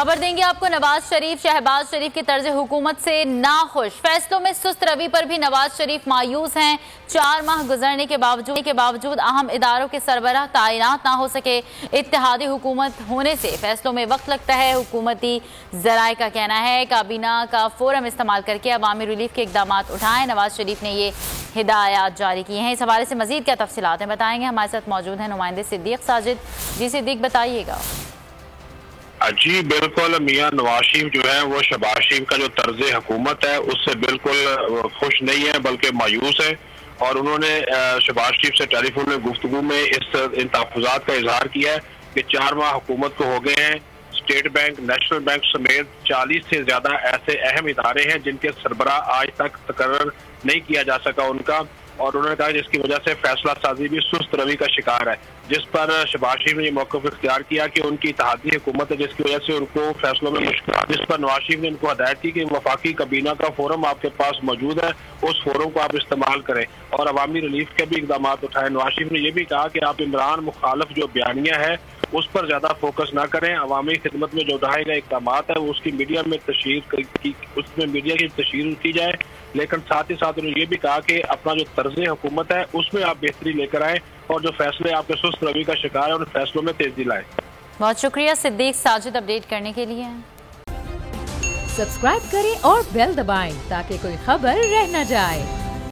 खबर देंगे आपको। नवाज शरीफ शहबाज शरीफ के तर्ज हुकूमत से नाखुश, फैसलों में सुस्त रवि पर भी नवाज शरीफ मायूस हैं। 4 माह गुजरने के बावजूद अहम इदारों के सरबराह तैनात ना हो सके। इत्तेहादी हुकूमत होने से फैसलों में वक्त लगता है। हुकूमती जराए का कहना है काबीना का फोरम इस्तेमाल करके अवामी रिलीफ के इकदाम उठाएं। नवाज शरीफ ने ये हिदायत जारी की हैं। इस हवाले से मजीद क्या तफसीलात हैं बताएंगे। हमारे साथ मौजूद हैं नुमाइंदे सिद्दीक साजिद। जी सिद्दीक, बताइएगा। जी बिल्कुल, मियां नवाज शरीफ जो है वो शहबाज शरीफ का जो तर्ज हुकूमत है उससे बिल्कुल खुश नहीं है बल्कि मायूस है। और उन्होंने शहबाज शरीफ से टेलीफोन में गुफ्तगू में इन तहफ़्फ़ुज़ात का इजहार किया है कि 4 माह हुकूमत को हो गए हैं। स्टेट बैंक, नेशनल बैंक समेत 40 से ज्यादा ऐसे अहम इदारे हैं जिनके सरबराह आज तक तकर्रर नहीं किया जा सका उनका। और उन्होंने कहा जिसकी वजह से फैसला साजी भी सुस्त रवि का शिकार है, जिस पर शहबाज शरीफ ने ये मौक़िफ़ इख्तियार किया कि उनकी इत्तेहादी हुकूमत है जिसकी वजह से उनको फैसलों में मुश्किल। जिस पर नवाज शरीफ ने उनको हदायत की कि वफाकी काबीना का फोरम आपके पास मौजूद है, उस फोरम को आप इस्तेमाल करें और अवामी रिलीफ के भी इकदाम उठाएं। नवाज शरीफ ने यह भी कहा कि आप इमरान मुखालिफ जो बयानिया है उस पर ज्यादा फोकस ना करें। अवामी खिदमत में जो उठाए गए इकदाम है उसकी मीडिया में मीडिया की तशहीर की जाए, लेकिन साथ ही साथ उन्होंने ये भी कहा कि अपना जो तर्ज हुकूमत है उसमें आप बेहतरी लेकर आए और जो फैसले आपके सुस्त रवि का शिकार है उन फैसलों में तेजी लाए। बहुत शुक्रिया सिद्दीक साजिद अपडेट करने के लिए। सब्सक्राइब करें और बेल दबाएं ताकि कोई खबर रह न जाए।